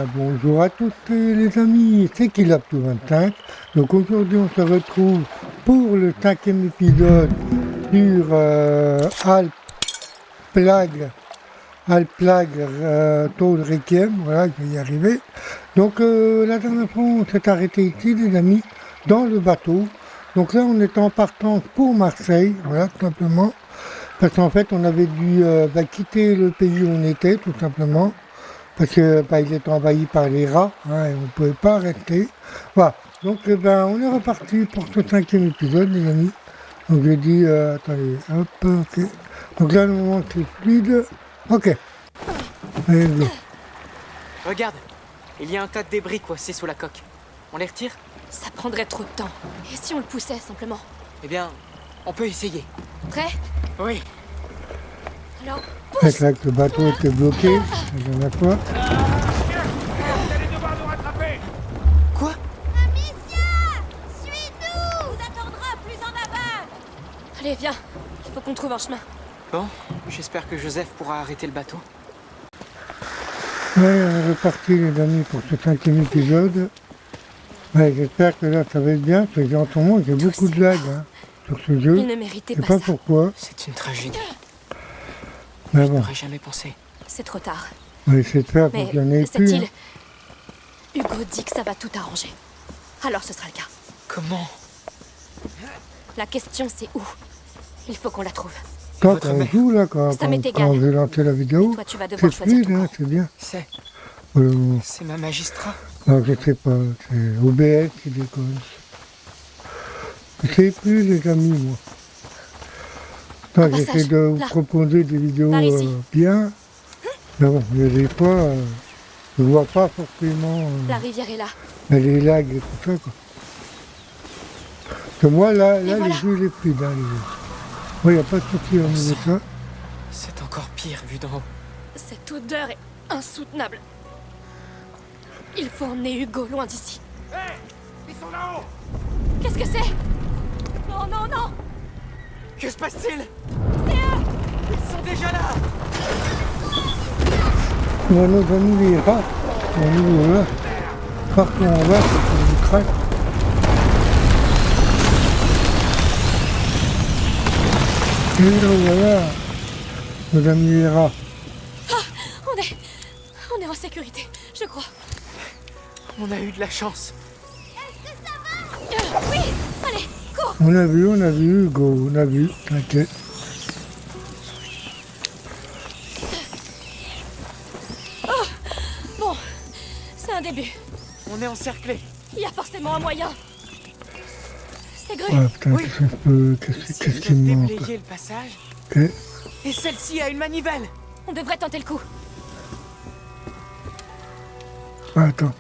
bien, bonjour à tous les amis, c'est Kilap225. Donc aujourd'hui on se retrouve pour le 5e épisode sur Alp Plague Toad Requiem, voilà, je vais y arriver. Donc la dernière fois on s'est arrêté ici les amis, dans le bateau. Donc là on est en partance pour Marseille, voilà tout simplement. Parce qu'en fait on avait dû quitter le pays où on était tout simplement. Parce que il est envahi par les rats, hein, et on ne pouvait pas rester. Voilà, donc on est reparti pour ce 5e épisode les amis. Donc j'ai dit, attendez, hop, ok. Donc là le moment c'est fluide, ok. Allez, go. Regarde, il y a un tas de débris coincés sous la coque. On les retire? Ça prendrait trop de temps. Et si on le poussait simplement? Eh bien, on peut essayer. Prêt? Oui. Alors, C'est vrai que le bateau était bloqué la dernière fois. Vous allez devoir nous rattraper. Quoi? Amicia! Suis-nous! Vous attendra plus en aval! allez, viens. Il faut qu'on trouve un chemin. Bon, j'espère que Joseph pourra arrêter le bateau. Ouais, on est reparti les amis pour ce 5e épisode. Ouais, j'espère que là ça va être bien, parce que en ce moment j'ai beaucoup de lag hein, sur ce jeu. Il ne méritait Je sais pas pas ça. pourquoi, C'est une tragédie. mais Je bon, n'aurais jamais pensé. C'est trop tard. on va essayer de faire pour Mais qu'il y en ait cette plus. île... Hein. Hugo dit que ça va tout arranger. Alors ce sera le cas. Comment? La question c'est où? Il faut qu'on la trouve. Quand votre on mère? joue là, quand Ça m'est quand égal. j'ai lancé la vidéo, Toi tu vas c'est devoir choisir fluide, ton hein, camp. c'est bien. C'est Non, ma magistrat. je sais pas, c'est OBS qui déconne. Je sais plus les amis, moi. Quand Un j'essaie passage, de vous là. proposer des vidéos Par ici. bien, mais bon, il y a des fois, je vois pas forcément La rivière est là. les lags et tout ça, quoi. Que moi, là voilà. les jeux, les fluides, hein, les jeux. Moi, il n'y a pas de souci au niveau de ça. C'est encore pire vu d'en haut. Cette odeur est insoutenable. Il faut emmener Hugo loin d'ici. Hé! Ils sont là-haut! Qu'est-ce que c'est? Non, non, non! Que se passe-t-il? Ils sont déjà là! Moi, nos amis, les rats, on nous là, partout en bas, c'est une craque. Et là, voilà, nos amis les rats. On est en sécurité, je crois. On a eu de la chance. Oui, allez, cours! On a vu Hugo, on a vu, t'inquiète. Bon, c'est un début. On est encerclés. Il y a forcément un moyen. C'est Gru. Ah putain, Oui. qu'est-ce Si qui je me manque? déblayer le passage. Ok. Et celle-ci a une manivelle. On devrait tenter le coup. Ah, attends,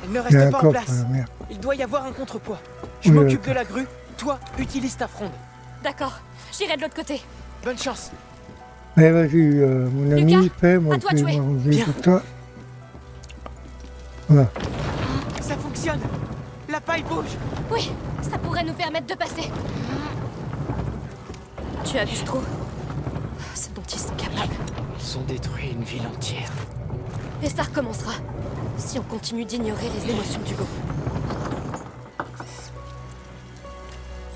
Elle ne il y a un reste pas en coffre, place. merde. Il doit y avoir un contrepoids. Je Oui, m'occupe d'accord. de la grue. Toi, utilise ta fronde. D'accord, j'irai de l'autre côté. Bonne chance. Allez, vas-y, mon ami, Lucas, fais, moi à toi je de vais jouer. m'arranger Bien. tout ça. Voilà. Ça fonctionne. La paille bouge. Oui, ça pourrait nous permettre de passer. Tu as vu ce trou? Ce dont ils sont capables. Ils ont détruit une ville entière. Et ça recommencera. Si on continue d'ignorer les émotions d'Hugo.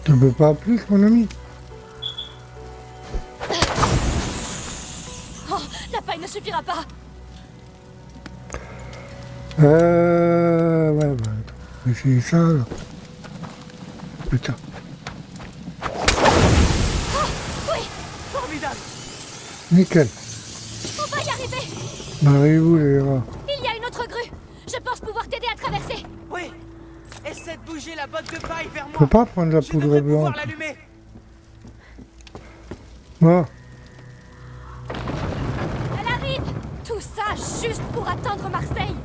Tu peux pas plus, mon ami? Oh, la paille ne suffira pas. Ouais, attends. On va essayer ça, là. Putain. Oui, Formidable. Nickel. on va y arriver. Barrez-vous, les rats. Il y a une autre grue. Je pense pouvoir t'aider à traverser. Oui. Essaie de bouger la botte de paille vers Faut moi. pas prendre la Je poudre devrais pouvoir blanche. l'allumer. Bon, Elle arrive. Tout ça juste pour atteindre Marseille.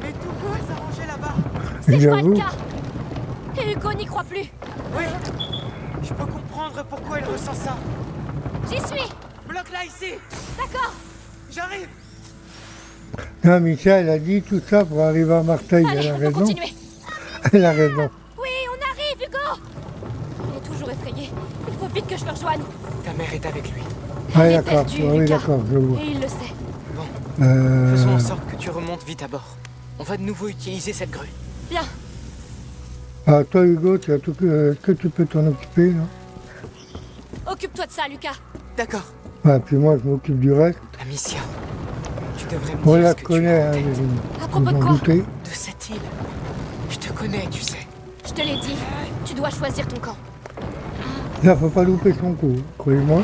Mais tout peut s'arranger là-bas. C'est pas j'avoue. le cas. Et Hugo n'y croit plus. Oui. Je peux comprendre pourquoi elle ressent ça. J'y suis. Bloque-la ici. D'accord. J'arrive. non, Michel, elle a dit tout ça pour arriver à Marseille. Allez, Elle a on peut raison. continuer. Elle a raison. Oui, on arrive, Hugo. Il est toujours effrayé. Il faut vite que je le rejoigne. Ta mère est avec lui. Ah, Il est d'accord, perdu, oui, Lucas. d'accord, je vois. Et il le sait. Faisons en Euh, sorte que tu remontes vite à bord. On va de nouveau utiliser cette grue. Bien. Ah, toi, Hugo, tu as tout est-ce que tu peux t'en occuper, non? Occupe-toi de ça, Lucas. D'accord. Ah, puis moi, je m'occupe du reste. Amicia, tu devrais me On dire la ce que tu connaît, as en hein, tête Virginie. À propos de Vous en quoi? doutez. de cette île. Je te connais, tu sais. Je te l'ai dit. Tu dois choisir ton camp. Là, faut pas louper son coup, croyez-moi.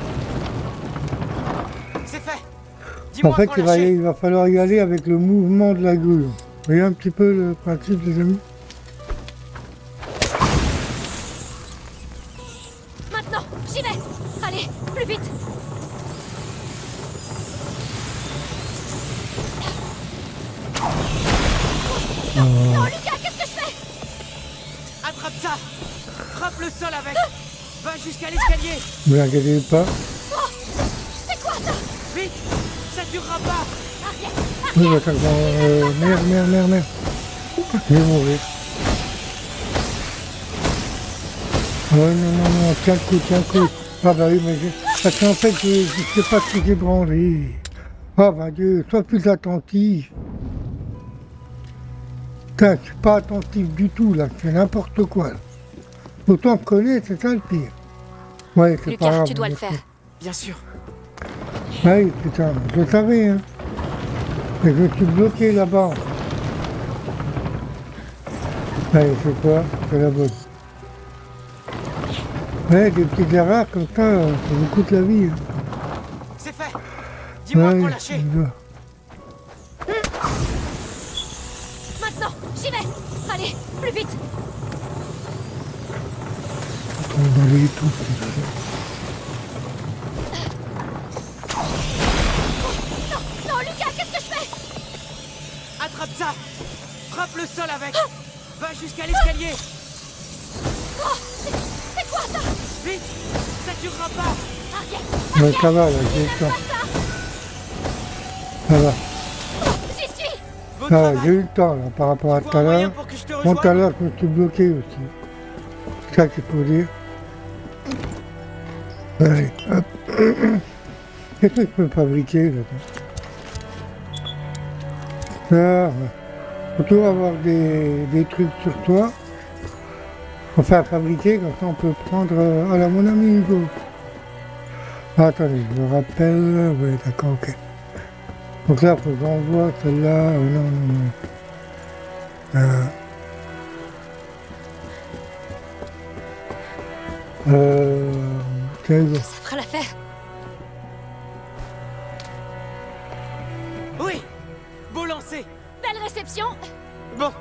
C'est fait. En Dis-moi fait, quand lâcher. il va falloir y aller avec le mouvement de la grue. Vous voyez un petit peu le principe, les amis? Maintenant, j'y vais. Allez, plus vite. Non, Lucas, qu'est-ce que je fais? Attrape ça. Frappe le sol avec. Va jusqu'à l'escalier. Ne vous inquiétez pas. Oh, c'est quoi ça? Vite. Ça durera pas. Arrière, Oui, bah, ça merde. Je vais mourir. Oh non, tiens le coup. Ah bah oui, mais parce qu'en fait, je sais pas ce que j'ai branlé. Oh mon Dieu, sois plus attentif. Putain, je suis pas attentif du tout, là, c'est n'importe quoi. Là. Autant que connaître, c'est ça le pire. Ouais, c'est pas Lucas, grave. tu dois le faire. Bien sûr. Oui, putain, je le savais, hein. Mais je suis bloqué là-bas. Allez, c'est quoi? C'est la bonne. Ouais, des petites erreurs comme ça, ça vous coûte la vie. Hein. C'est fait. Dis-moi quand Ouais, lâcher. je dois. Maintenant, j'y vais. Allez, plus vite. On va aller tout. Non, Lucas, qu'est-ce que je fais? Attrape ça. Frappe le sol avec. Va jusqu'à l'escalier. Oh, c'est quoi ça? Vite. Ça durera pas. Arrière, Ouais, ça va, là, j'ai eu le temps. Ça va. j'y suis. Bon Ça va, travail. j'ai eu le temps, là, par rapport à Faut tout à un moyen l'heure. pour que je te Bon, tout à rejoigne. l'heure, je me suis bloqué aussi. C'est ça qu'il faut dire. Allez, hop. Qu'est-ce que je peux fabriquer, là? Ça, faut toujours avoir des trucs sur toi. Enfin, fabriquer, comme ça on peut prendre... alors, mon ami Hugo. Ah, attendez, je me rappelle... Oui, d'accord, ok. Donc là, il faut que j'envoie celle-là... non. Tiens, Hugo. Ça fera l'affaire. Oui. Beau lancer. Belle réception. Bon.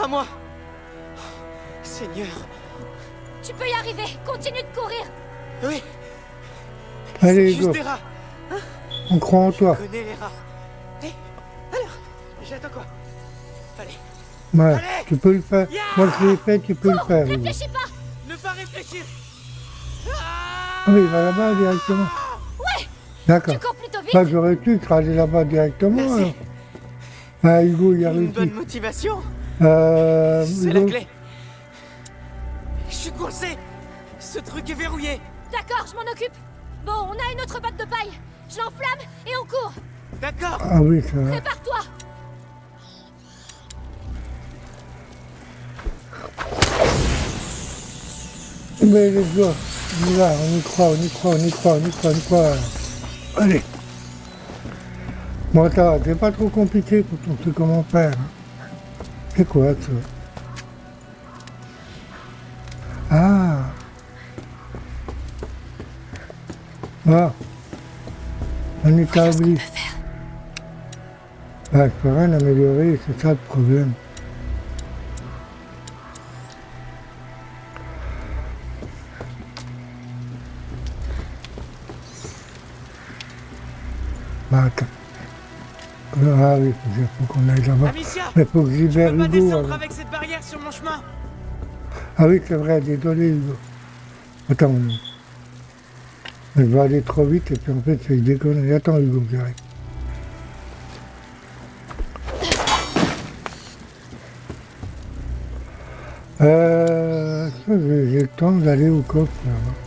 À moi. Seigneur. Tu peux y arriver. Continue de courir. Oui. Allez, Juste Hugo, des rats. on croit en toi. Je connais les rats. Et alors, j'attends quoi? Allez. Ouais, Allez. tu peux le faire. Moi, je l'ai fait, tu peux le faire, Hugo. Réfléchis pas. Ne pas réfléchir. Ah oui, il va là-bas directement. Ouais. D'accord. Tu cours plutôt vite. Bah, j'aurais pu te aller là-bas directement. Merci. Alors. Ah, Hugo, il a Une bonne réussi. motivation. Euh, C'est la Hugo, clé. Je suis coincé. Ce truc est verrouillé. D'accord, je m'en occupe. Bon, on a une autre batte de paille. Je l'enflamme et on court. D'accord. Ah oui, ça va. Prépare-toi. Mais les gars, là, on y croit. Allez. Bon, ça va, c'est pas trop compliqué quand on sait comment faire. Hein. C'est quoi, ça? Ah. Ah. On est Regarde ce qu'on établi. peut faire. Ah, je peux rien améliorer, c'est ça le problème. Bah, attends. Ah oui, faut qu'on aille là-bas. Amicia. Mais faut que je Je libère peux pas Hugo. descendre alors. avec cette barrière sur mon chemin. Ah oui, c'est vrai, désolé Hugo. Attends, je vais aller trop vite et puis en fait, c'est déconner. Attends Hugo, j'arrive. J'ai le temps d'aller au coffre là-bas.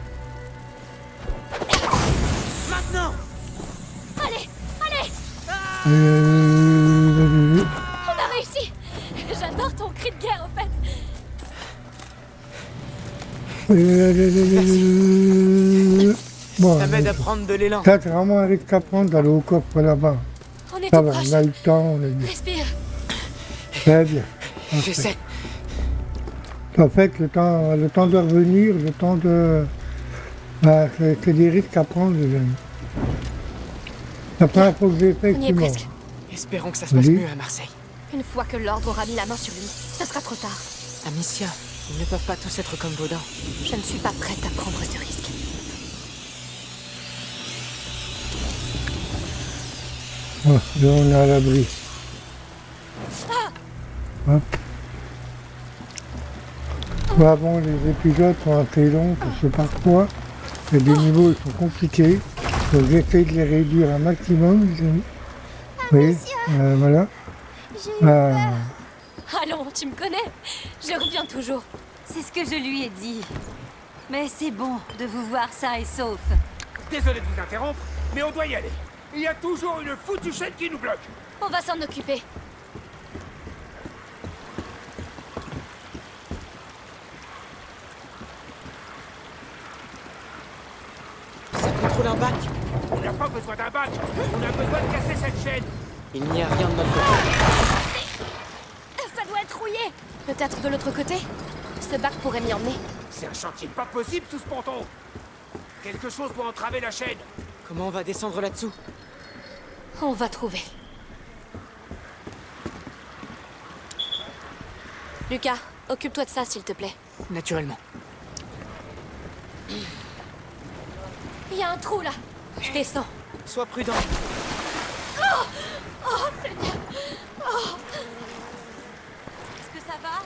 Maintenant. Allez, allez. Euh, On a réussi. J'adore ton cri de guerre, au fait. Bon, Ça m'aide à prendre de l'élan. ça, c'est vraiment un risque à prendre d'aller au coffre là-bas. On est Ça tout va, proche. on a eu le temps, on a eu. Respire. Très bien. J'essaie. En fait, le temps de revenir, le temps de... Bah, c'est des risques à prendre, les amis. La première fois que j'ai fait, On y est c'est mort. presque. Espérons que ça se passe Oui. mieux à Marseille. Une fois que l'ordre aura mis la main sur lui, ça sera trop tard. Amicia, ils ne peuvent pas tous être comme Baudin. Je ne suis pas prête à prendre ce risque. Ouais, là, on est à l'abri. Hop. Bah bon, les épisodes sont assez longs, je sais pas pourquoi. Il y a des niveaux qui sont compliqués. Donc j'essaie de les réduire un maximum, les amis. Oui, voilà. J'ai eu peur. Allons, tu me connais. Je reviens toujours. C'est ce que je lui ai dit. Mais c'est bon de vous voir sain et sauf. Désolé de vous interrompre, mais on doit y aller. Il y a toujours une foutue chaîne qui nous bloque. On va s'en occuper. Ça contrôle un bac. On n'a pas besoin d'un bac. On a besoin de casser cette chaîne. Il n'y a rien de notre côté. Ça doit être rouillé. Peut-être de l'autre côté. Ce bac pourrait m'y emmener. C'est un chantier pas possible sous ce ponton. Quelque chose doit entraver la chaîne. Comment on va descendre là-dessous? On va trouver. Lucas, occupe-toi de ça, s'il te plaît. Naturellement. Il y a un trou là. Je descends. Sois prudent. Oh, Seigneur. Est-ce que ça va?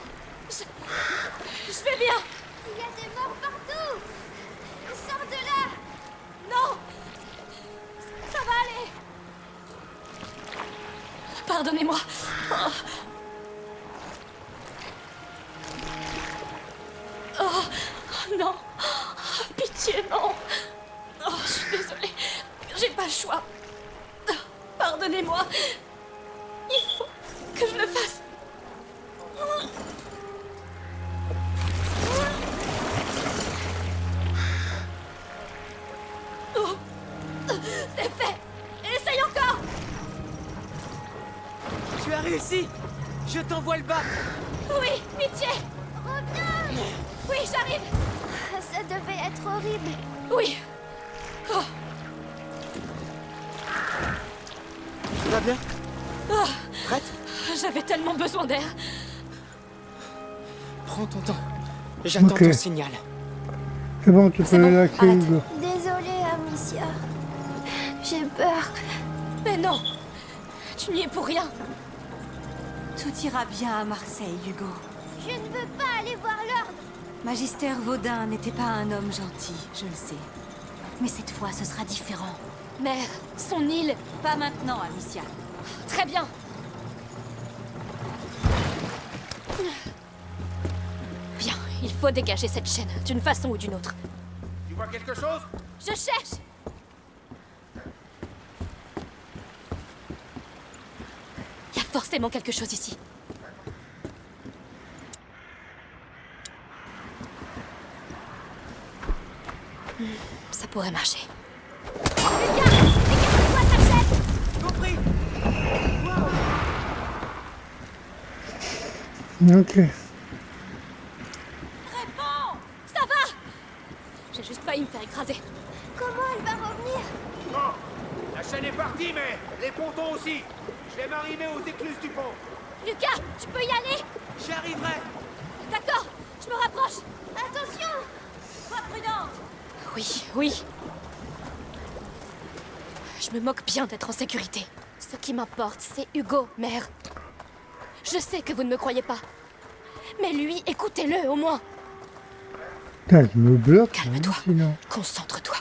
Je vais bien. Il y a des morts partout. Sors de là. Non. Ça va aller. Pardonnez-moi. Oh, non. Pitié, non. Oh, je suis désolée. J'ai pas le choix. Pardonnez-moi. Il faut que je le fasse. Oh, c'est fait. Essaye encore. Tu as réussi. Je t'envoie le bac. Oui, pitié. Reviens. Oui, j'arrive. Ça devait être horrible. Oui. Oh, Tout va bien? oh, Prête? j'avais tellement besoin d'air. Prends ton temps. J'attends Ok. ton signal. C'est bon, tu C'est peux bon, lâcher, arrête. Hugo. Désolée, Amicia. J'ai peur. Mais non. Tu n'y es pour rien. Tout ira bien à Marseille, Hugo. Je ne veux pas aller voir l'ordre. Magister Vaudin n'était pas un homme gentil, je le sais. Mais cette fois, ce sera différent. Mère, son île. Pas maintenant, Amicia. Très bien. Bien, il faut dégager cette chaîne, d'une façon ou d'une autre. Tu vois quelque chose? Je cherche. Il y a forcément quelque chose ici. Ça pourrait marcher. Compris. Ok. Réponds. Ça va. J'ai juste failli me faire écraser. Comment elle va revenir? Bon, la chaîne est partie, mais les pontons aussi. Je vais m'arriver aux écluses du pont. Lucas, tu peux y aller? J'y arriverai. D'accord, je me rapproche. Attention. Sois prudente. Oui, oui. Je me moque bien d'être en sécurité. Ce qui m'importe, c'est Hugo, mère. Je sais que vous ne me croyez pas. Mais lui, écoutez-le au moins. Putain, je me bloque. Calme-toi. hein, sinon. Concentre-toi.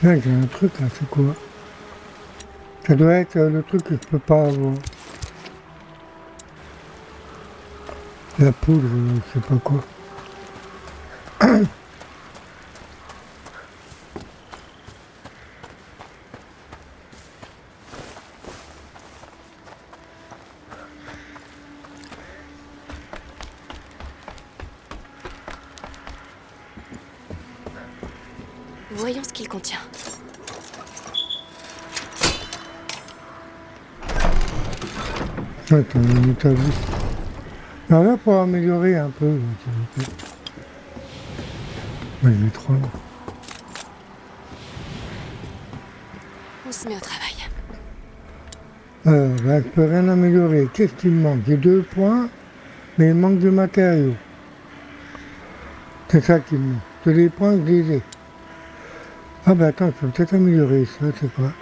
Là, j'ai un truc là, c'est quoi? Ça doit être le truc que je peux pas avoir. La poudre, je sais pas quoi. Voyons ce qu'il contient. Attends, une établi. Alors là, pour améliorer un peu, s'il vous plaît. Ouais, il est trop long. On se met au travail. Là, je peux rien améliorer. Qu'est-ce qu'il me manque? J'ai 2 points, mais il manque de matériaux. C'est ça qui me manque. C'est les points que je les ai. Ah bah attends, je peux peut-être améliorer ça, c'est quoi?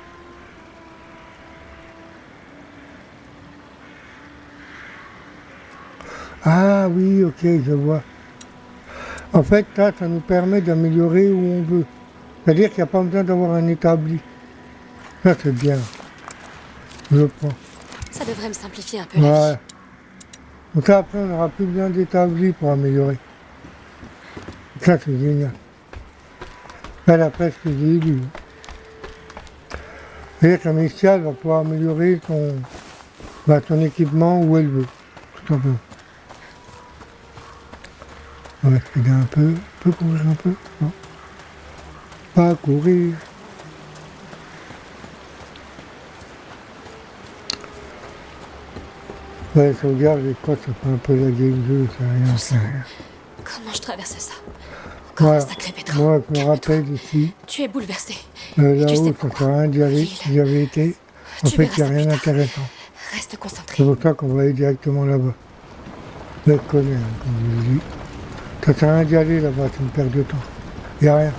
Ah oui, ok, je vois. En fait, là, ça nous permet d'améliorer où on veut. C'est-à-dire qu'il n'y a pas besoin d'avoir un établi. Ça, c'est bien. Je prends. Ça devrait me simplifier un peu la vie. Ouais. Donc là, après, on n'aura plus besoin d'établi pour améliorer. Ça, c'est génial. Là, d'après ce que j'ai lu. C'est-à-dire que Missia va pouvoir améliorer son équipement où elle veut. Tout simplement. On va respirer un peu. On peut courir un peu? Non. Pas courir. Ouais, sauvegarde, je crois que ça fait un peu laguer le jeu, c'est rien, c'est rien. Comment je traverse ça? Encore un sacré pétrin. Moi, je me rappelle ici, Tu es bouleversé. Et tu sais là-haut, ça pourquoi. sert à rien d'y aller, j'y avais été. En Tu fait, verras il n'y a ça rien plus tard. d'intéressant. Reste C'est concentré. pour ça qu'on va aller directement là-bas. Là, je connais, hein, comme je vous dis. Ça sert à rien d'y aller là-bas, c'est une perte de temps. Il n'y a rien.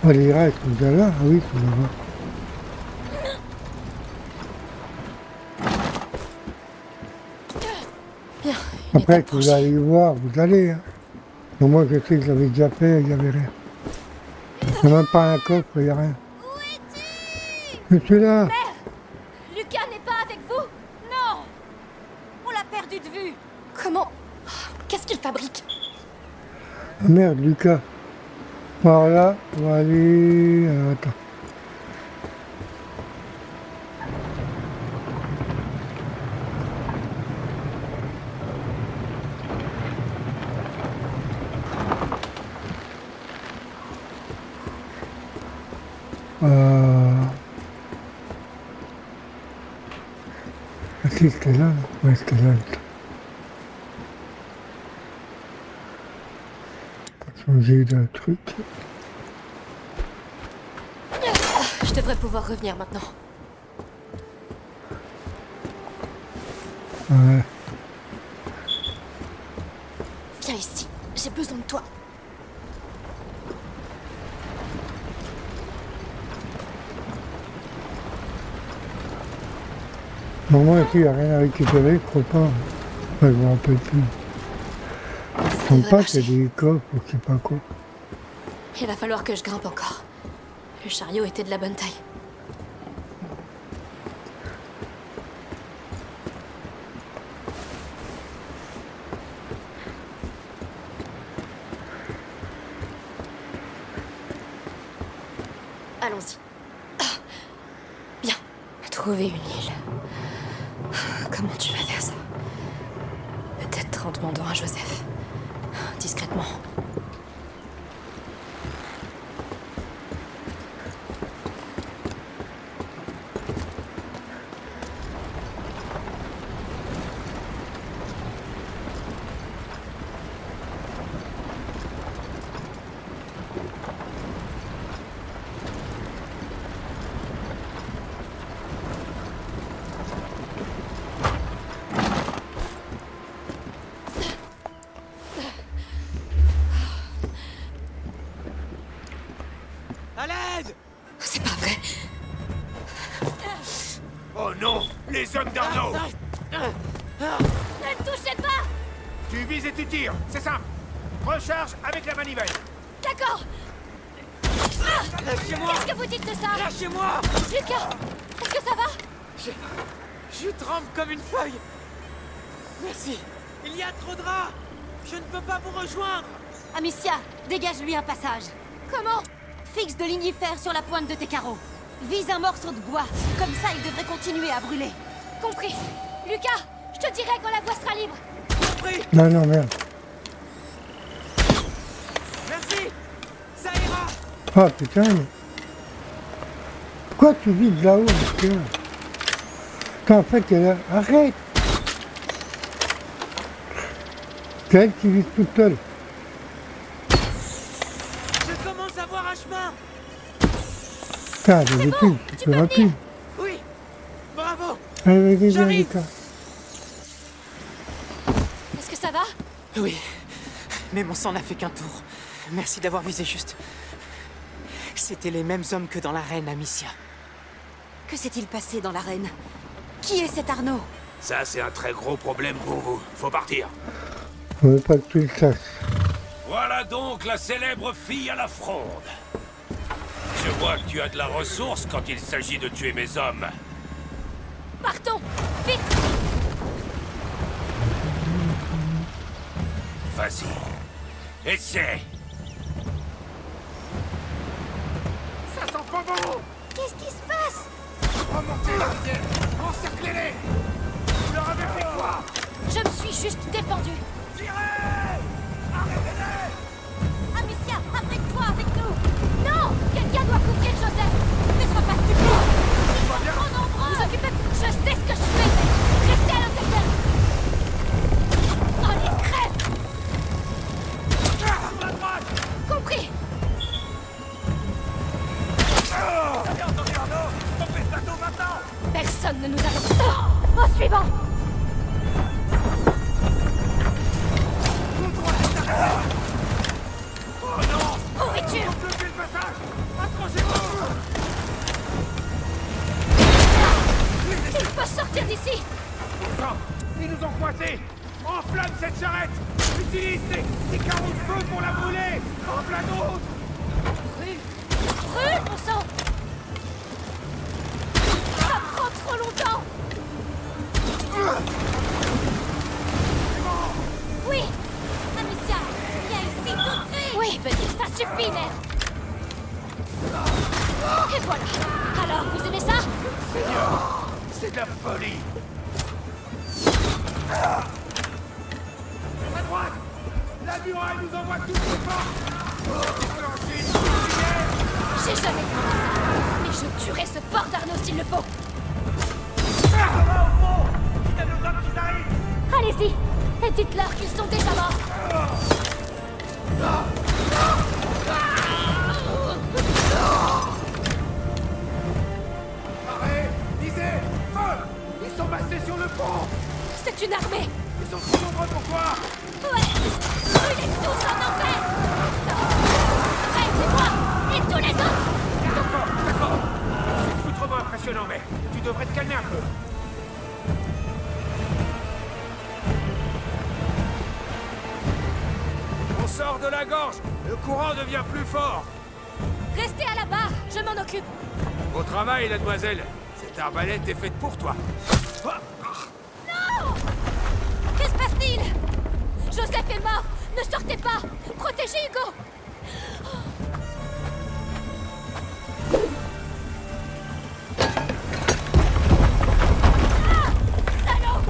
Oh, les rats, ils sont déjà là? Ah oui, ils sont là-bas. Bien. Après, que vous allez voir, vous allez. Hein. Mais moi, je sais que je l'avais déjà fait, il n'y avait rien. Il n'y a même pas un coffre, il n'y a rien. Où es-tu? Je suis là. Lucas n'est pas avec vous? Non! On l'a perdu de vue. Comment? Qu'est-ce qu'il fabrique? Ah, merde, Lucas. Alors là, on va aller... attends. Ah, si, c'était là, non? Ouais, c'était là. Changer de truc. Je devrais pouvoir revenir maintenant. Ouais. Viens ici. J'ai besoin de toi. Normalement, ici, il n'y a rien à récupérer, je crois pas. Enfin, je me rappelle plus. Je Ça ne devrait pas marcher. qu'il y a des coffres ou je sais pas quoi. Il va falloir que je grimpe encore. Le chariot était de la bonne taille. Allons-y. Ah. Bien. Trouver une île. Comment tu vas faire ça? Peut-être en demandant à Joseph. Discrètement. À l'aide! C'est pas vrai. Oh non! Les hommes d'Arnaud! Ne le touchez pas! Tu vises et tu tires, c'est simple. Recharge avec la manivelle. D'accord! Lâchez-moi! Qu'est-ce que vous dites de ça? Lâchez-moi! Lucas! Est-ce que ça va? Je tremble comme une feuille! Merci! Il y a trop de rats! Je ne peux pas vous rejoindre! Amicia, dégage-lui un passage. Comment? Fixe de ligifère sur la pointe de tes carreaux. Vise un morceau de bois. Comme ça, il devrait continuer à brûler. Compris. Lucas, je te dirai quand la voie sera libre. Compris! Non, non, merde. Merci! Ça ira! Ah putain, mais... Pourquoi tu vides là-haut, monsieur? En fait, elle a... Arrête! C'est elle qui vit toute seule. Je commence à voir un chemin. Putain, elle est plus, c'est plus rapide. Oui. Bravo. Allez, vas-y, J'arrive. Erika. Est-ce que ça va? Oui. Mais mon sang n'a fait qu'un tour. Merci d'avoir visé juste. C'était les mêmes hommes que dans l'arène, Amicia. Que s'est-il passé dans l'arène? Qui est cet Arnaud? Ça, c'est un très gros problème pour vous. Faut partir. On veut pas que tu le saches. Voilà donc la célèbre fille à la fronde. Je vois que tu as de la ressource quand il s'agit de tuer mes hommes. Partons! Vite! Vas-y. Essaie. Ça sent pas bon. Qu'est-ce qui se passe? Remontez, encerclez-les. Vous leur avez fait quoi? Je me suis juste défendue. Tirez! Arrêtez-les! Amicia, après toi, avec nous! Non! Quelqu'un doit couvrir Joseph! Ne sois pas stupide! Ils sont trop nombreux! Vous occupez... Je sais ce que je fais! Restez à l'intérieur! Oh, les crêpes! À droite! Compris! Vous avez entendu Arnaud? Stoppez le bateau maintenant! Personne ne nous attend. Au suivant! Oh non! Pourriture! Bloquez le passage! Accrochez-vous! Il faut sortir d'ici! Sang, ils nous ont coincés! Enflamme cette charrette! Utilise ces carreaux de feu pour la brûler! En plein d'autres! Brûle, mon sang! Ça prend trop longtemps! Oui! Amicia, viens ici tout de suite! Oui, venez, ça suffit, merde! Et voilà! Alors, vous aimez ça? Seigneur, c'est de la folie! À droite! La muraille nous envoie toutes les portes! Ensuite, J'ai jamais fait ça! Mais je tuerai ce porc d'Arnaud s'il le faut! au fond! Il y a nos hommes qui arrivent! Allez-y! Et dites-leur qu'ils sont déjà morts! Arrête! Lisez! Feu! Ils sont massés sur le pont! C'est une armée! Ils sont trop nombreux pour toi! Ouais! Brûlez tous en enfer! Hey, c'est moi! Et tous les autres! D'accord! C'est foutrement impressionnant, mais tu devrais te calmer un peu! On sort de la gorge! Le courant devient plus fort! Restez à la barre! Je m'en occupe! Au travail, mademoiselle! Cette arbalète est faite pour toi! Que se passe-t-il? Joseph est mort! Ne sortez pas! Protégez Hugo! Ah! Salaud!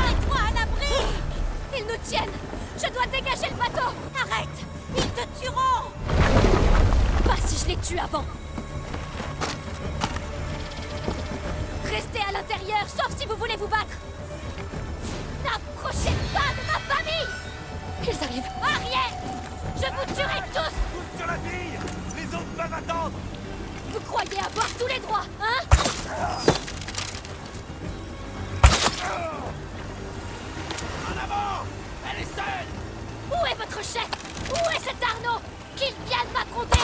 Mets-toi à l'abri! Ils nous tiennent! Je dois dégager le bateau! Arrête! Ils te tueront! Pas si je les tue avant! Restez à l'intérieur, sauf si vous voulez vous battre! N'approchez pas de ma famille! Ils arrivent! Ariel! Je vous tuerai tous! Tous sur la fille! Les autres peuvent attendre! Vous croyez avoir tous les droits, hein? En avant! Elle est seule! Où est votre chef? Où est cet Arnaud? Qu'il vienne m'affronter!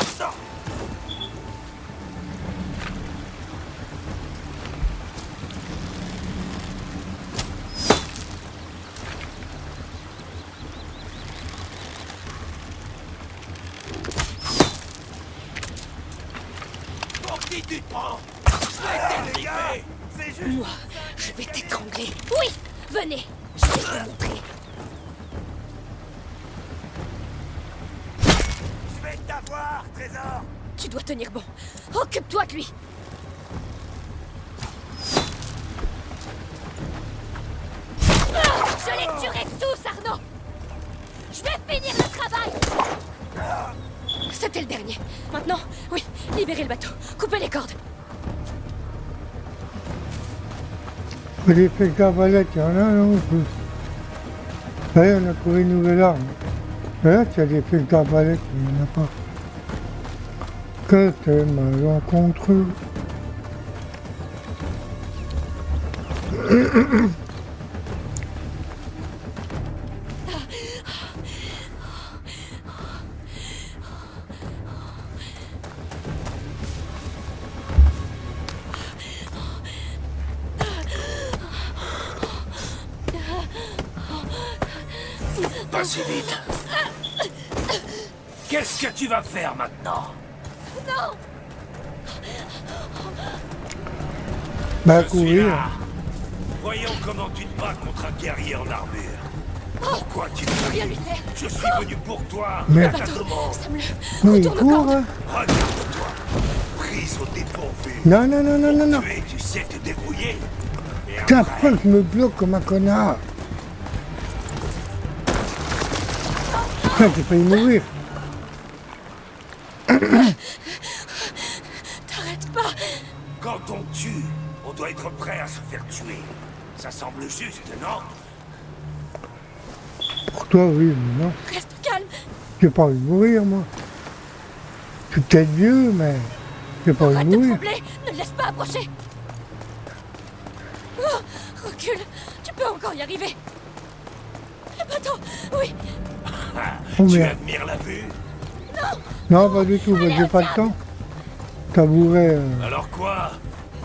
Pour qui tu te prends? Je vais t'étriper! C'est juste... Moi, je vais t'étrangler. Oui! Venez! Je vais vous montrer. Je vais t'avoir, trésor! Tu dois tenir bon. Occupe-toi de lui. Je les tuerai tous, Arnaud! Maintenant, oui, libérez le bateau. Coupez les cordes. Des flèches d'arbalète, il y en a, non? Là, on a trouvé une nouvelle arme. Là, il y a des flèches d'arbalète, mais il n'y en a pas. Que c'est malencontreux. Pas si vite. Qu'est-ce que tu vas faire maintenant? Bah, Je suis courir. là. Voyons comment tu te bats contre un guerrier en armure. Pourquoi tu me Rien lui faire. Je suis venu pour toi. Mais- À ta demande. Sam le... Non, il Retourne aux court, cordes. hein. Regarde-toi. Prise au dépourvu. Non, non, non, non, non, non. Tu sais te débrouiller. Et Putain, après, pourquoi je me bloque comme un connard? Putain, j'ai failli mourir. T'arrêtes pas. quand on tue, on doit être prêt à se faire tuer. Ça semble juste, non? Pour toi, oui, mais non. Reste calme. J'ai pas envie de mourir, moi. Je suis peut-être vieux, mais j'ai pas envie Arrête de de mourir. trembler. Ne le laisse pas approcher. Oh, recule. Tu peux encore y arriver. Le bateau. Oui. Oh, Tu merde. admires la vue? Non, pas du tout, j'ai pas le temps. Tabouret, Alors quoi?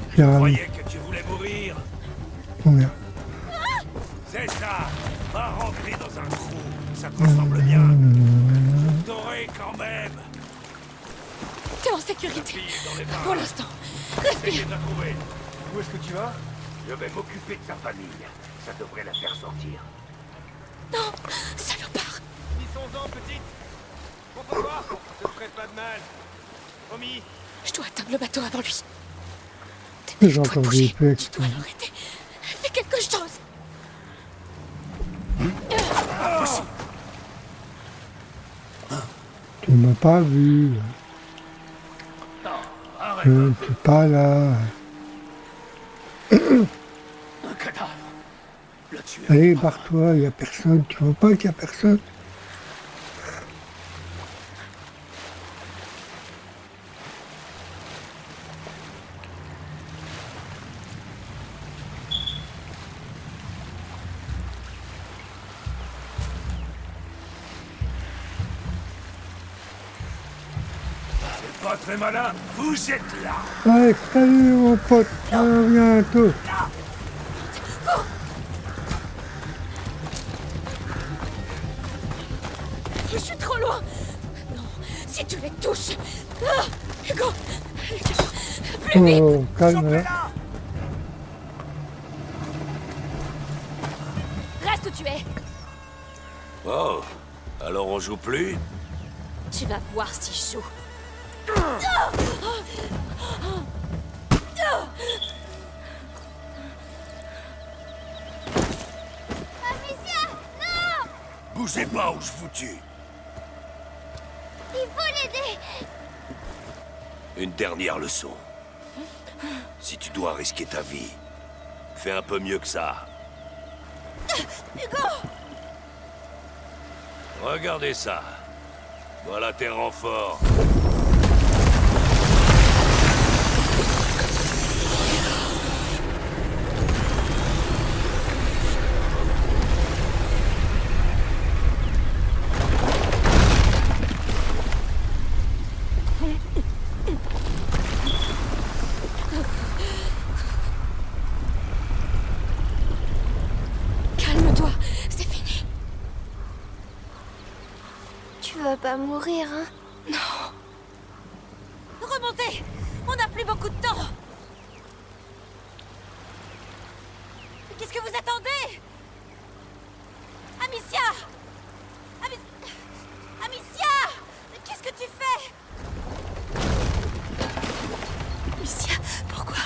j'ai Tu ramené. croyais que tu voulais mourir? Oh, merde. C'est ça. Va rentrer dans un trou. Ça te ressemble bien. Je t'aurai quand même. T'es en sécurité. Fille dans les Pour bras. l'instant. Essayez Respire. de la trouver. Où est-ce que tu vas? Je vais m'occuper de sa famille. Ça devrait la faire sortir. Non, salopard. Finissons-en, petite. Pour voir, ça te ferait pas de mal. Promis. Je dois atteindre le bateau avant lui. J'ai Je dois entendu bouger. les Tu dois l'arrêter. Fais quelque chose. Tu m'as pas vu. Je ne suis pas là. Un cadavre. Le tueur. Allez, barre-toi, il n'y a personne. Tu vois pas qu'il y a personne? Pas très malin. Vous êtes là. Ouais, salut mon pote, à bientôt. Je suis trop loin. Non, si tu les touches. Ah, Hugo. Plus vite. Oh, calme là. Reste où tu es. Oh. Alors on joue plus? Tu vas voir si je joue. Amicia, non! Bougez pas ou je vous tue. Il faut l'aider! Une dernière leçon. Si tu dois risquer ta vie, fais un peu mieux que ça. Hugo. Regardez ça. Voilà tes renforts. Calme-toi, c'est fini. Tu vas pas mourir, hein? Remontez. On n'a plus beaucoup de temps. Qu'est-ce que vous attendez? Amicia! Amicia! Qu'est-ce que tu fais? Amicia, pourquoi?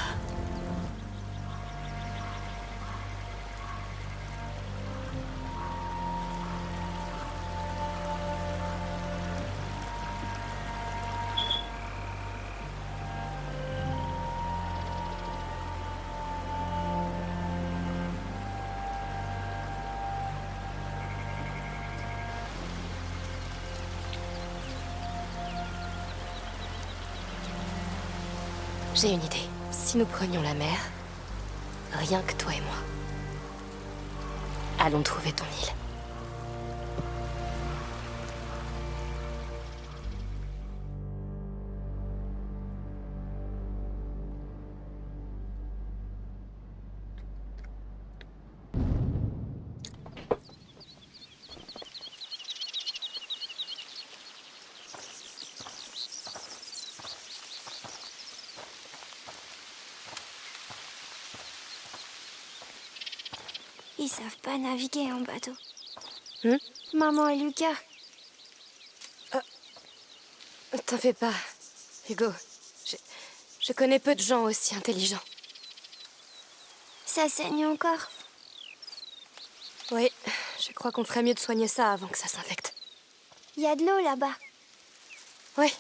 J'ai une idée. Si nous prenions la mer, rien que toi et moi, allons trouver ton île. Ils savent pas naviguer en bateau. Maman et Lucas. T'en fais pas, Hugo. Je connais peu de gens aussi intelligents. Ça saigne encore. Oui, je crois qu'on ferait mieux de soigner ça avant que ça s'infecte. Il y a de l'eau là-bas. Oui.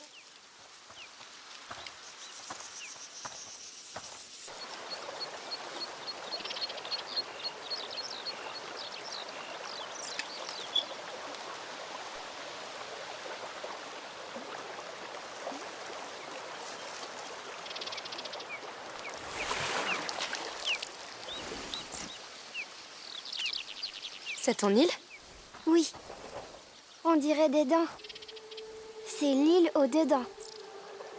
C'est ton île? Oui. On dirait des dents. C'est l'île aux deux dents.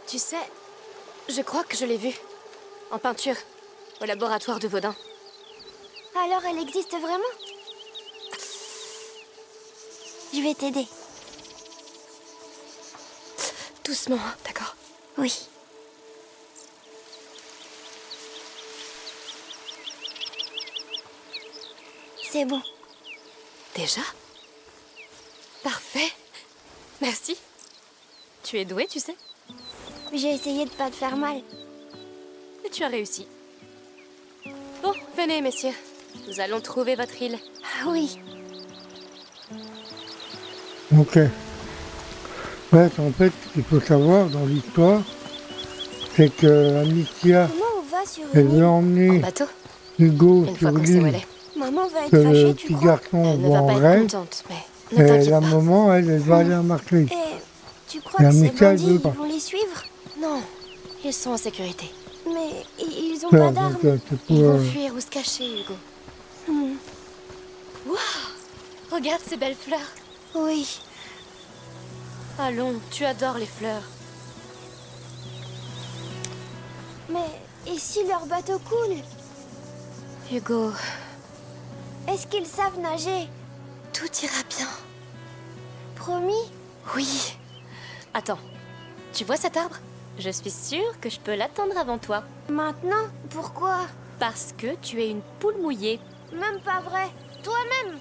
Tu sais, je crois que je l'ai vue. En peinture, au laboratoire de Vaudin. Alors elle existe vraiment? Je vais t'aider. Doucement, hein, d'accord? Oui. C'est bon. Déjà? Parfait. Merci. Tu es douée, tu sais. J'ai essayé de pas te faire mal. Et tu as réussi. Bon, venez, messieurs. Nous allons trouver votre île. Ah oui. Ok. Ouais, en fait, ce qu'il faut savoir dans l'histoire, c'est que Amicia, Comment on va sur elle une veut île? En emmener bateau, Hugo une sur fois qu'on sait où elle l'île est. Maman va être que le fâchée, tu petit crois? garçon Elle ne voit va en pas être rêve. contente, mais ne Et t'inquiète la pas. maman, elle va aller à Marseille. Et tu crois Et que ces Amicia, elle bandits, veut ils pas. vont les suivre? Non, ils sont en sécurité. Mais ils ont Ouais, pas donc, d'armes. c'est pour, Ils vont fuir ou se cacher, Hugo. Hmm. Waouh! Regarde ces belles fleurs. Oui. Allons, tu adores les fleurs. Mais et si leur bateau coule? Hugo, Est-ce qu'ils savent nager? tout ira bien. Promis? Oui. Attends, tu vois cet arbre? Je suis sûre que je peux l'atteindre avant toi. Maintenant? Pourquoi? Parce que tu es une poule mouillée. Même pas vrai. Toi-même?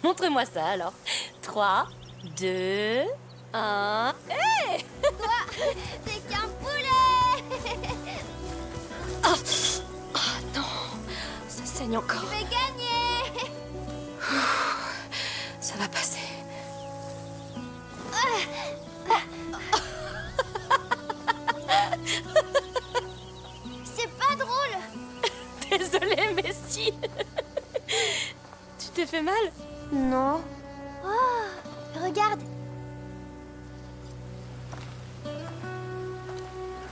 Montre-moi ça alors. 3, 2, 1... T'es qu'un poulet! Oh non, ça saigne encore. Je vais gagner! Ça va passer. C'est pas drôle! Désolée, mais si. Tu t'es fait mal? Non. Oh, regarde.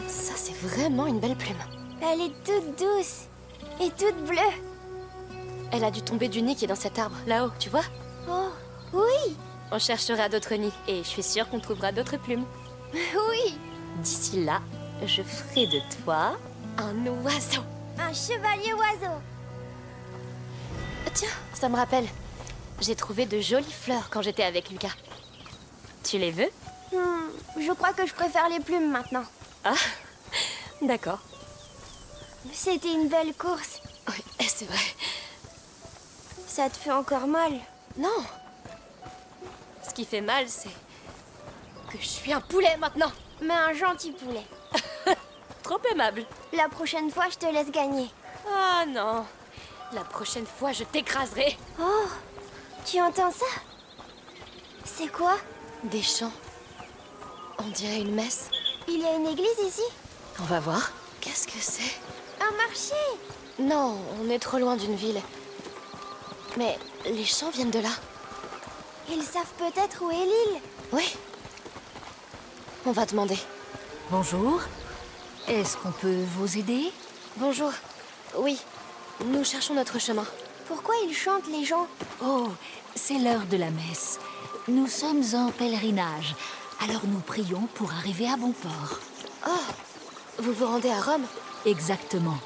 Ça, c'est vraiment une belle plume. Elle est toute douce et toute bleue. Elle a dû tomber du nid qui est dans cet arbre, là-haut, tu vois? Oh, oui, On cherchera d'autres nids et je suis sûre qu'on trouvera d'autres plumes. oui. D'ici là, je ferai de toi un oiseau. Un chevalier oiseau. Tiens, ça me rappelle. J'ai trouvé de jolies fleurs quand j'étais avec Lucas. Tu les veux? Je crois que je préfère les plumes maintenant. Ah, d'accord. C'était une belle course. Oui, c'est vrai. Ça te fait encore mal? Non. Ce qui fait mal, c'est que je suis un poulet maintenant. Mais un gentil poulet. Trop aimable. La prochaine fois, je te laisse gagner. Ah non. La prochaine fois, je t'écraserai. Oh, tu entends ça? C'est quoi? Des chants. On dirait une messe. Il y a une église ici? On va voir. Qu'est-ce que c'est? Un marché? Non, on est trop loin d'une ville. Mais les chants viennent de là. Ils savent peut-être où est l'île. Oui. On va demander. Bonjour. Est-ce qu'on peut vous aider? Bonjour. Oui, nous cherchons notre chemin. Pourquoi ils chantent, les gens? Oh, c'est l'heure de la messe. Nous sommes en pèlerinage, alors nous prions pour arriver à bon port. Oh, vous vous rendez à Rome? Exactement.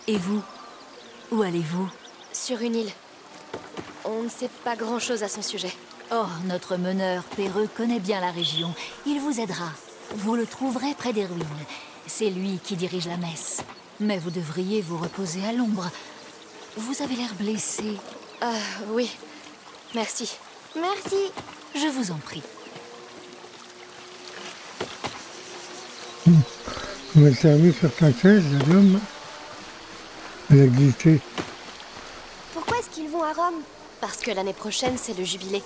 Et vous? Où allez-vous? Sur une île. On ne sait pas grand-chose à son sujet. Oh, notre meneur Perreux connaît bien la région. Il vous aidera. Vous le trouverez près des ruines. C'est lui qui dirige la messe. Mais vous devriez vous reposer à l'ombre. Vous avez l'air blessé. Oui. Merci. Merci. Je vous en prie. On m'a servi sur ta chaise, l'homme. Elle a glissé. Pourquoi est-ce qu'ils vont à Rome? Parce que l'année prochaine, c'est le jubilé.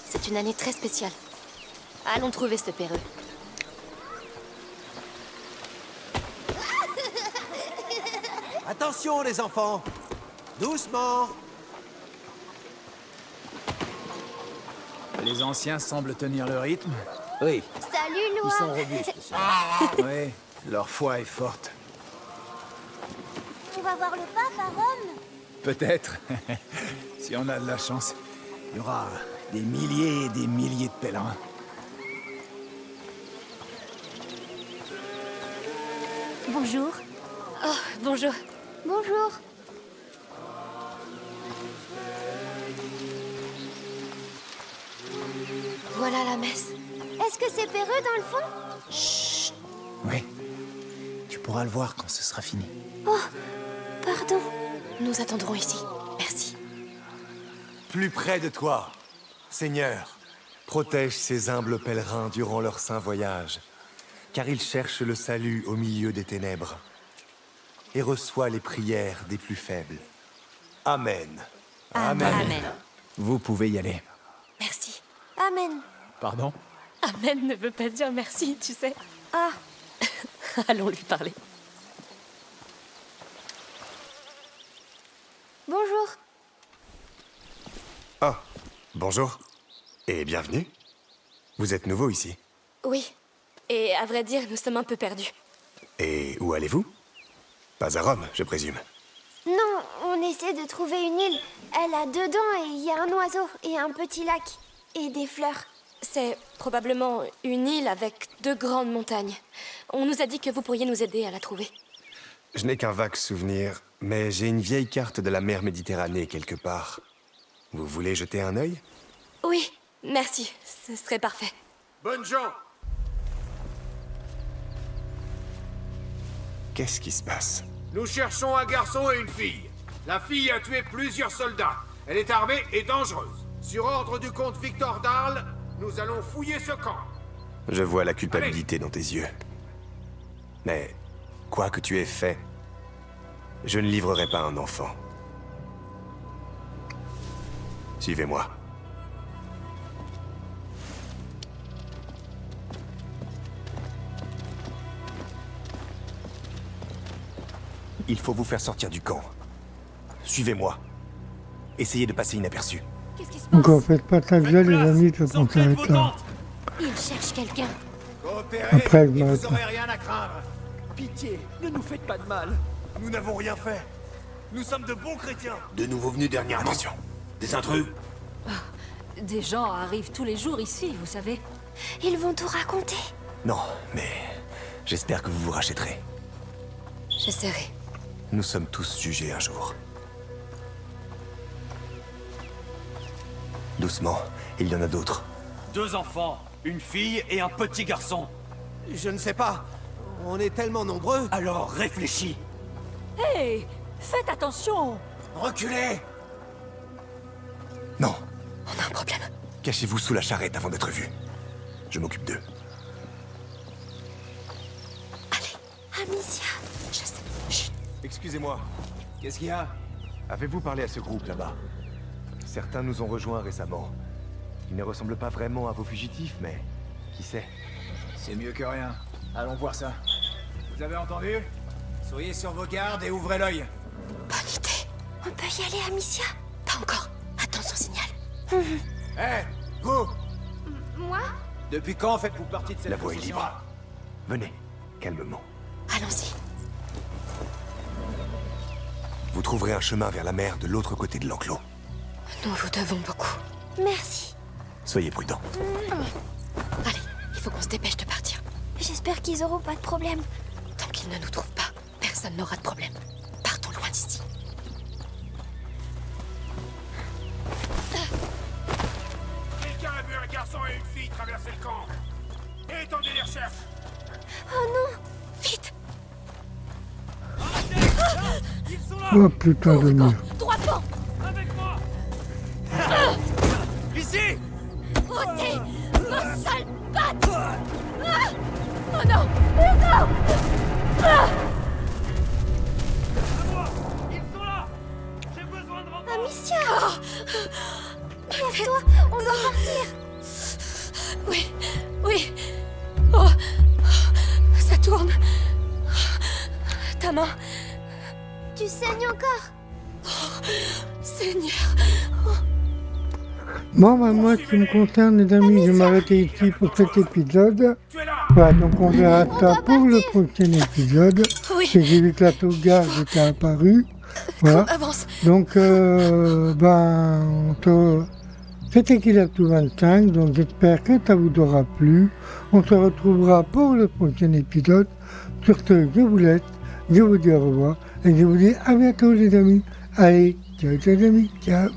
C'est une année très spéciale. Allons trouver ce Perreux. Attention les enfants! Doucement! Les anciens semblent tenir le rythme. Oui, Salut, ils Loi. sont robustes. Oui, leur foi est forte. On va voir le pape à Rome. Peut-être. Si on a de la chance, il y aura des milliers et des milliers de pèlerins. Bonjour. Oh, bonjour. Bonjour. Voilà la messe. Est-ce que c'est Perreux dans le fond? Oui. Tu pourras le voir quand ce sera fini. Oh, pardon. Nous attendrons ici. Merci. Plus près de toi, Seigneur, protège ces humbles pèlerins durant leur saint voyage, car ils cherchent le salut au milieu des ténèbres, et reçois les prières des plus faibles. Amen. Amen. Vous pouvez y aller. Merci. Amen. Pardon? Amen ne veut pas dire merci, tu sais. Ah, Allons lui parler. bonjour. Ah, bonjour. Et bienvenue. Vous êtes nouveau ici. Oui. Et à vrai dire, nous sommes un peu perdus. Et où allez-vous? Pas à Rome, je présume. Non, on essaie de trouver une île. Elle a 2 dents et il y a un oiseau et un petit lac. Et des fleurs. C'est probablement une île avec 2 grandes montagnes. On nous a dit que vous pourriez nous aider à la trouver. Je n'ai qu'un vague souvenir, mais j'ai une vieille carte de la mer Méditerranée quelque part. Vous voulez jeter un œil? Oui, merci. Ce serait parfait. Bonnes gens! Qu'est-ce qui se passe? Nous cherchons un garçon et une fille. La fille a tué plusieurs soldats. Elle est armée et dangereuse. Sur ordre du comte Victor d'Arles, nous allons fouiller ce camp. Je vois la culpabilité dans tes yeux. Mais, quoi que tu aies fait, je ne livrerai pas un enfant. Suivez-moi. Il faut vous faire sortir du camp. Suivez-moi. Essayez de passer inaperçu. Qu'est-ce qui se Donc passe? en fait pas ta gueule, les amis, tout on s'arrête là. Il cherche quelqu'un. Coopérez, Après, elle et m'arrête vous pas. aurez rien à craindre. Pitié, ne nous faites pas de mal. Nous n'avons rien fait. Nous sommes de bons chrétiens. De nouveau venus dernièrement. Attention. Des intrus? Des gens arrivent tous les jours ici, vous savez. Ils vont tout raconter. Non, mais j'espère que vous vous rachèterez. J'essaierai. Nous sommes tous jugés un jour. Doucement, il y en a d'autres. 2 enfants, une fille et un petit garçon. Je ne sais pas. On est tellement nombreux. Alors réfléchis. Hé, faites attention. Reculez! Non, On a un problème. cachez-vous sous la charrette avant d'être vus. Je m'occupe d'eux. Amicia. Je sais. Chut. Excusez-moi, Qu'est-ce qu'il y a? avez-vous parlé à ce groupe là-bas? Certains nous ont rejoints récemment. Ils ne ressemblent pas vraiment à vos fugitifs, mais qui sait? C'est mieux que rien. Allons voir ça. Vous avez entendu? Soyez sur vos gardes et ouvrez l'œil. Bonne idée. On peut y aller, Amicia? Pas encore. Attends son signal. Hé, vous! Moi? Depuis quand faites-vous partie de cette La voie est procession? libre. Venez, calmement. Allons-y. Vous trouverez un chemin vers la mer de l'autre côté de l'enclos. Nous vous devons beaucoup. Merci. Soyez prudents. Allez, il faut qu'on se dépêche de partir. J'espère qu'ils auront pas de problème. Tant qu'ils ne nous trouvent pas, personne n'aura de problème. Partons loin d'ici. Quelqu'un a vu un garçon et une fille traverser le camp. Étendez les recherches. Oh non! Vite! Ils sont là. Oh putain de merde. Droit devant! Avec moi. Ici! Ôtez vos sales pattes! Ah! Oh non! Non! Ah! À moi. Ils sont là. J'ai besoin de renfort. Amicia! Lève-toi, on doit partir! Oui, oui. Oh, ça tourne. Ta main, Tu saignes encore? Seigneur. Bon, bah, moi, ce qui me concerne, les amis, je vais m'arrêter ici pour cet épisode. Tu es là. Voilà, donc on verra ça pour le prochain épisode. Oui. J'ai vu que la sauvegarde était apparue. Voilà. Avance. Donc, c'était Kilatou 25, donc j'espère que ça vous aura plu. On se retrouvera pour le prochain épisode. Sur ce, je vous laisse, je vous dis au revoir, et je vous dis à bientôt les amis. Allez, ciao les amis, ciao.